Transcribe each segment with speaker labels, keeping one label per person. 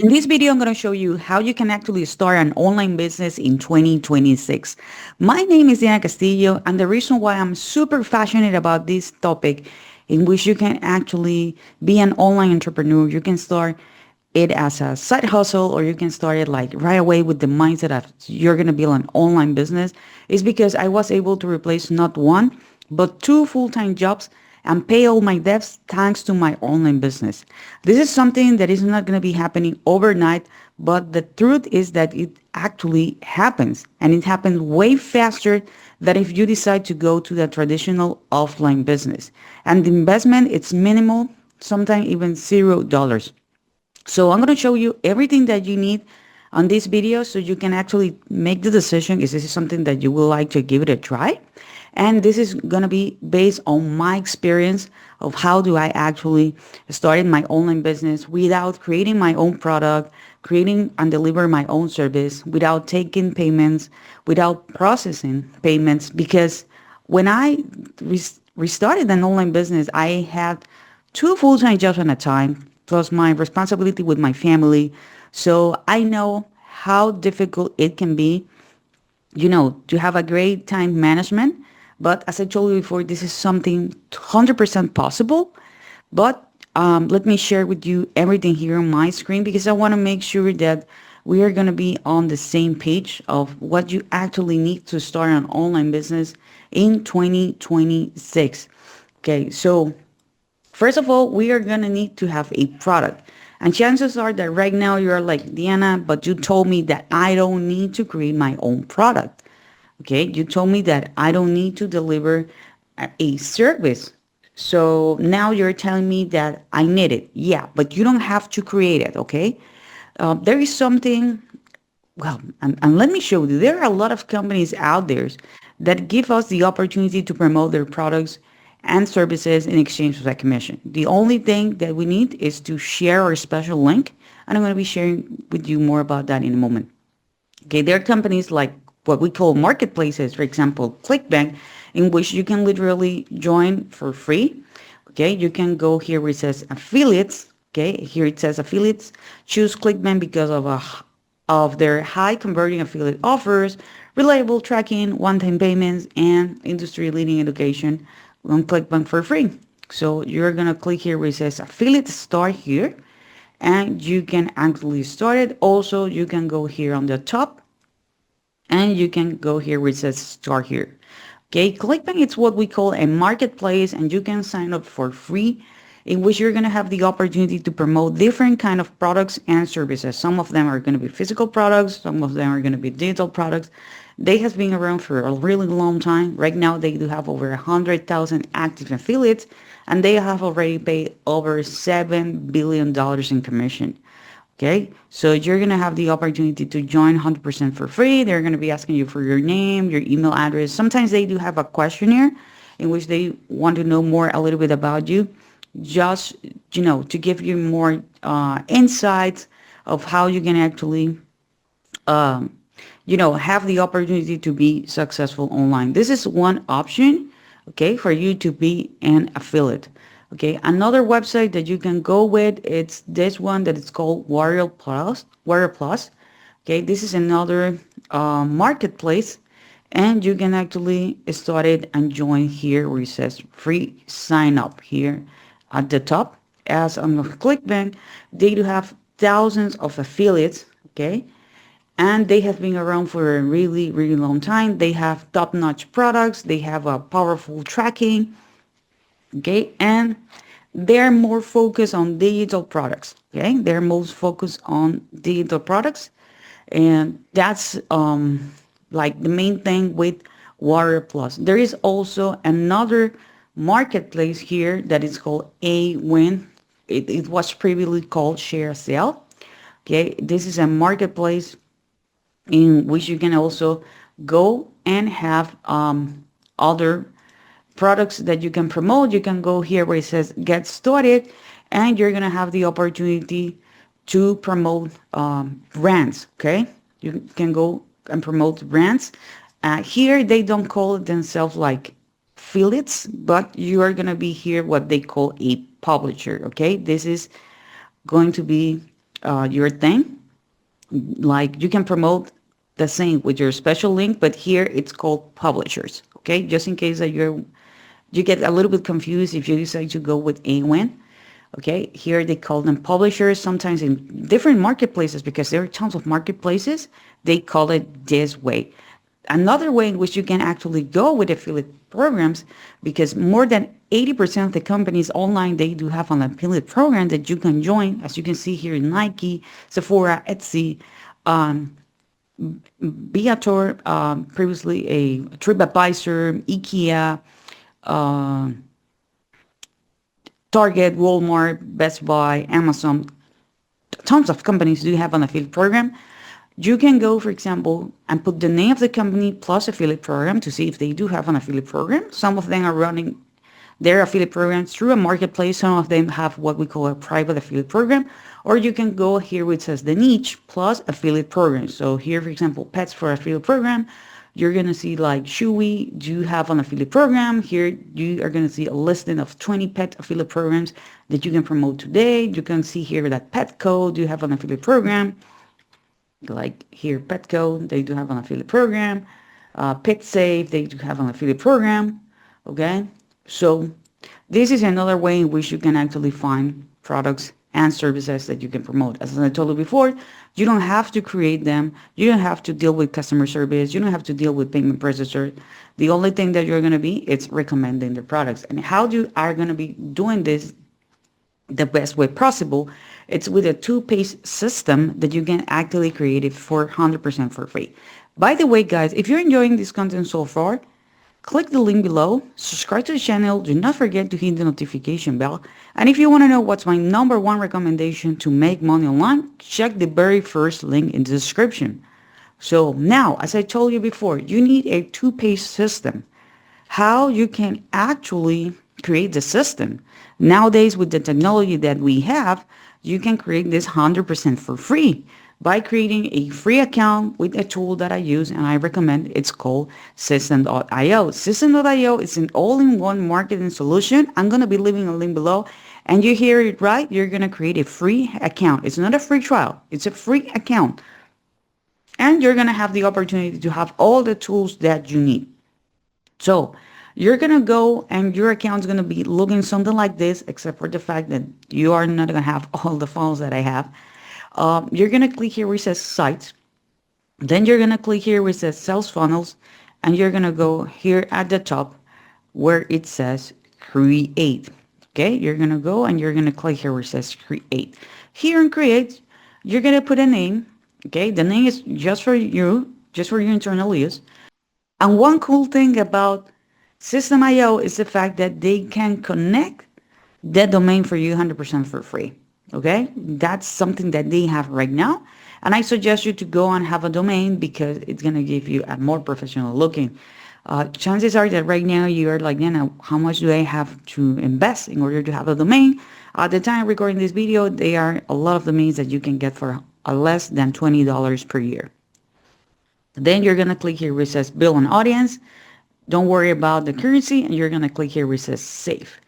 Speaker 1: In this video, I'm going to show you how you can actually start an online business in 2026. My name is Diana Castillo, and the reason why I'm super passionate about this topic, in which you can actually be an online entrepreneur, you can start it as a side hustle, or you can start it like right away with the mindset of you're going to build an online business, is because I was able to replace not one, but two full-time jobs and pay all my debts thanks to my online business. This is something that is not going to be happening overnight, but the truth is that it actually happens, and it happens way faster than if you decide to go to the traditional offline business. And the investment, it's minimal, sometimes even $0. So I'm going to show you everything that you need on this video so you can actually make the decision, is this something that you would like to give it a try? And this is going to be based on my experience of how do I actually started my online business without creating my own product, creating and deliver my own service, without taking payments, without processing payments. Because when I restarted an online business, I had two full-time jobs at a time, plus my responsibility with my family. So I know how difficult it can be, to have a great time management. But as I told you before, this is something 100% possible. But let me share with you everything here on my screen, because I want to make sure that we are going to be on the same page of what you actually need to start an online business in 2026. Okay, so first of all, we are going to need to have a product. And chances are that right now you're like, Diana, but you told me that I don't need to create my own product. Okay, you told me that I don't need to deliver a service. So now you're telling me that I need it. Yeah, but you don't have to create it. Okay, there is something. Well, and let me show you. There are a lot of companies out there that give us the opportunity to promote their products and services in exchange for that commission. The only thing that we need is to share our special link, and I'm going to be sharing with you more about that in a moment. Okay, there are companies like what we call marketplaces, for example, ClickBank, in which you can literally join for free. Okay, you can go here where it says affiliates. Okay, here it says affiliates. Choose ClickBank because of their high converting affiliate offers, reliable tracking, one-time payments, and industry-leading education on ClickBank for free. So you're gonna click here where it says affiliate start here, and you can actually start it. Also, you can go here on the top, and you can go here where it says start here. Okay, ClickBank it's what we call a marketplace, and you can sign up for free, in which you're going to have the opportunity to promote different kind of products and services. Some of them are going to be physical products, some of them are going to be digital products. They have been around for a really long time. Right now they do have over 100,000 active affiliates, and they have already paid over $7 billion in commission. Okay, so you're gonna have the opportunity to join 100% for free. They're gonna be asking you for your name, your email address. Sometimes they do have a questionnaire in which they want to know more a little bit about you, just to give you more insights of how you can actually have the opportunity to be successful online. This is one option, okay, for you to be an affiliate. Okay, another website that you can go with, it's this one that is called Warrior Plus. Warrior Plus. Okay, this is another marketplace, and you can actually start it and join here where it says free sign up here at the top. As on ClickBank, they do have thousands of affiliates. Okay, and they have been around for a really, really long time. They have top-notch products. They have a powerful tracking. Okay, and they're more focused on digital products. Okay, they're most focused on digital products, and that's like the main thing with Warrior Plus. There is also another marketplace here that is called Awin. It was previously called ShareSale. Okay, this is a marketplace in which you can also go and have other products that you can promote. You can go here where it says get started, and you're going to have the opportunity to promote brands. Okay, you can go and promote brands. Here they don't call it themselves like affiliates, but you are going to be here what they call a publisher. Okay, this is going to be your thing. Like you can promote the same with your special link, but here it's called publishers. Okay, just in case that you get a little bit confused if you decide to go with AWIN. Okay, here they call them publishers. Sometimes in different marketplaces, because there are tons of marketplaces, they call it this way. Another way in which you can actually go with affiliate programs, because more than 80% of the companies online, they do have an affiliate program that you can join. As you can see here, Nike, Sephora, Etsy, Viator, previously a TripAdvisor, IKEA, Target, Walmart, Best Buy, Amazon. Tons of companies do have an affiliate program. You can go, for example, and put the name of the company plus affiliate program to see if they do have an affiliate program. Some of them are running their affiliate programs through a marketplace. Some of them have what we call a private affiliate program. Or you can go here where it says the niche plus affiliate program. So here, for example, pets for affiliate program. You're going to see like Chewy, do you have an affiliate program? Here you are going to see a listing of 20 pet affiliate programs that you can promote today. You can see here that Petco, do you have an affiliate program? Like here, Petco, they do have an affiliate program. PetSafe, they do have an affiliate program. Okay, so this is another way in which you can actually find products and services that you can promote. As I told you before, you don't have to create them. You don't have to deal with customer service. You don't have to deal with payment processor. The only thing that you're going to be is recommending the products. And how you are going to be doing this the best way possible, it's with a two-page system that you can actually create it for 100% for free. By the way, guys, if you're enjoying this content so far, click the link below, subscribe to the channel, do not forget to hit the notification bell, and if you want to know what's my number one recommendation to make money online, check the very first link in the description. So now, as I told you before, you need a two-page system. How you can actually create the system. Nowadays, with the technology that we have, you can create this 100% for free by creating a free account with a tool that I use and I recommend. It's called System.io. System.io is an all-in-one marketing solution. I'm going to be leaving a link below, and you hear it right. You're going to create a free account. It's not a free trial. It's a free account. And you're going to have the opportunity to have all the tools that you need. So you're going to go and your account is going to be looking something like this, except for the fact that you are not going to have all the files that I have. You're going to click here where it says sites. Then you're going to click here where it says sales funnels. And you're going to go here at the top where it says create. Okay, you're going to go and you're going to click here where it says create. Here in create, you're going to put a name. Okay, the name is just for you, just for your internal use. And one cool thing about System.io is the fact that they can connect that domain for you 100% for free. Okay, that's something that they have right now. And I suggest you to go and have a domain because it's going to give you a more professional looking. Chances are that right now you are like, how much do I have to invest in order to have a domain? At the time of recording this video, there are a lot of domains that you can get for less than $20 per year. Then you're going to click here where it says build an audience. Don't worry about the currency, and you're going to click here where it says save.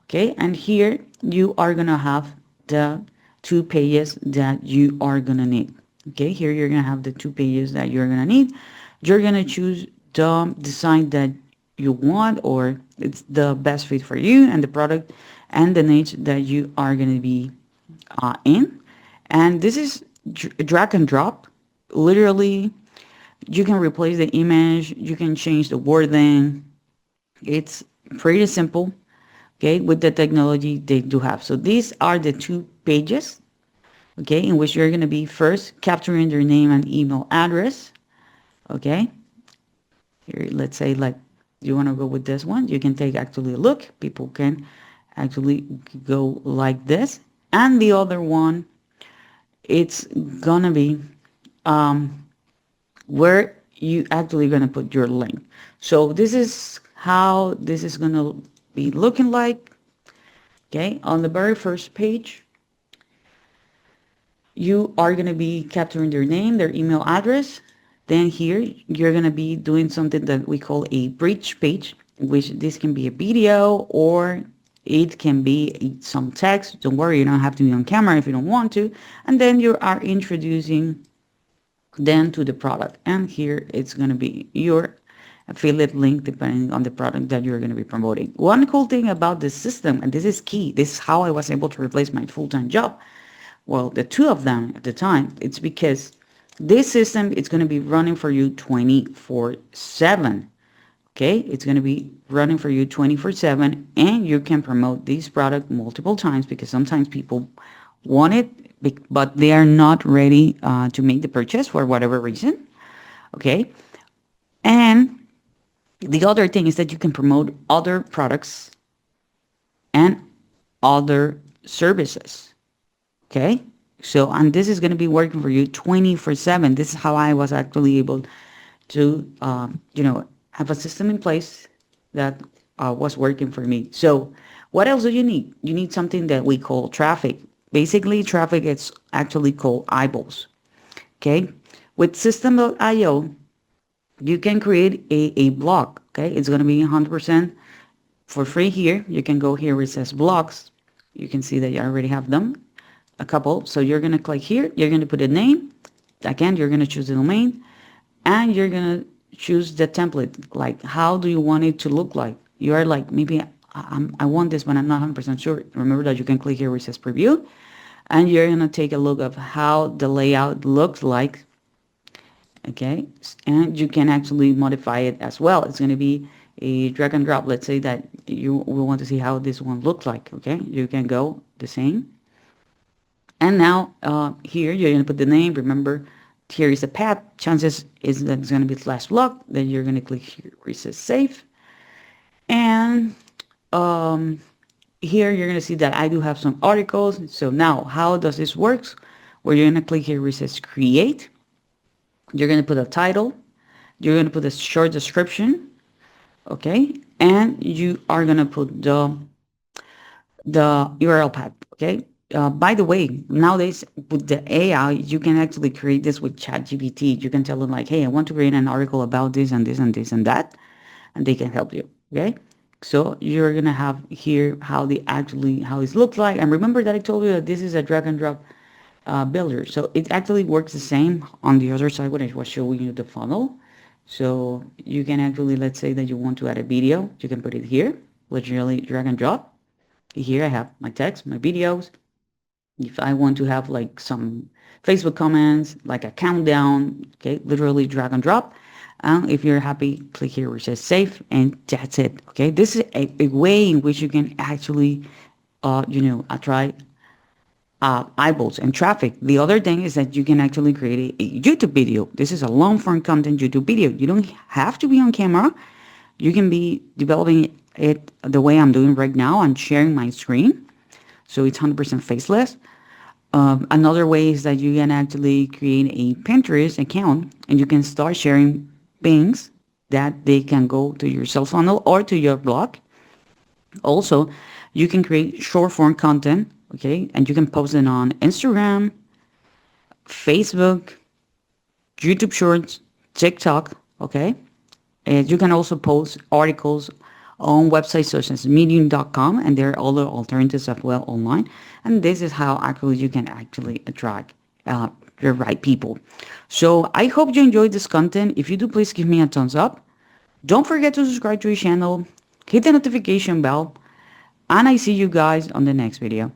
Speaker 1: Okay, and here you are going to have the 2 pages that you are going to need. Okay, here you're going to have the 2 pages that you're going to need. You're going to choose the design that you want, or it's the best fit for you and the product and the niche that you are going to be in. And this is drag and drop. Literally, you can replace the image, you can change the wording. It's pretty simple, okay, with the technology they do have. So these are the 2 pages, okay, in which you're going to be first capturing their name and email address, okay. Here, let's say like you want to go with this one, you can take actually a look. People can actually go like this. And the other one, it's going to be where you actually going to put your link. So this is how this is going to be looking like. Okay, on the very first page, you are going to be capturing their name, their email address. Then here, you're going to be doing something that we call a bridge page, which this can be a video or It can be some text. Don't worry, you don't have to be on camera if you don't want to. And then you are introducing then to the product. And here it's going to be your affiliate link depending on the product that you're going to be promoting. One cool thing about this system, and this is key, this is how I was able to replace my full-time job. Well, the two of them at the time, it's because this system is going to be running for you 24/7. Okay, it's going to be running for you 24/7, and you can promote this product multiple times because sometimes people want it, but they are not ready to make the purchase for whatever reason. Okay, and the other thing is that you can promote other products and other services. Okay, so and this is going to be working for you 24/7. This is how I was actually able to, have a system in place that was working for me. So what else do you need? You need something that we call traffic. Basically, traffic is actually called eyeballs. Okay, with System.io, you can create a blog. Okay, it's going to be 100% for free here. You can go here where it says blogs. You can see that you already have them, a couple. So you're going to click here. You're going to put a name. Again, you're going to choose the domain, and you're going to choose the template. Like, how do you want it to look like? You are like, maybe I want this, but I'm not 100% sure. Remember that you can click here where it says preview, and you're going to take a look of how the layout looks like. Okay, and you can actually modify it as well. It's going to be a drag and drop. Let's say that you will want to see how this one looks like. Okay, you can go the same. And now here you're going to put the name. Remember, here is a path. Chances is that it's going to be slash blog. Then you're going to click here where it says save. And here you're going to see that I do have some articles. So now how does this work? Well, you're going to click here where it says create. You're going to put a title. You're going to put a short description. Okay. And you are going to put the URL path. Okay. By the way, nowadays with the AI, you can actually create this with ChatGPT. You can tell them like, hey, I want to create an article about this and this and this and that, and they can help you. Okay. So you're going to have here how it looks like. And remember that I told you that this is a drag and drop builder. So it actually works the same on the other side when I was showing you the funnel. So you can actually, let's say that you want to add a video, you can put it here, literally drag and drop. Here I have my text, my videos. If I want to have like some Facebook comments, like a countdown, okay, literally drag and drop. And if you're happy, click here where it says save, and that's it. Okay, this is a way in which you can actually, attract eyeballs and traffic. The other thing is that you can actually create a YouTube video. This is a long form content YouTube video. You don't have to be on camera. You can be developing it the way I'm doing right now. I'm sharing my screen, so it's 100% faceless. Another way is that you can actually create a Pinterest account, and you can start sharing things that they can go to your sales funnel or to your blog. Also, you can create short form content, okay, and you can post it on Instagram, Facebook, YouTube Shorts, TikTok, okay. And you can also post articles on websites such as medium.com, and there are other alternatives as well online. And this is how actually you can actually attract the right people. So I hope you enjoyed this content. If you do, please give me a thumbs up. Don't forget to subscribe to the channel, hit the notification bell, and I see you guys on the next video.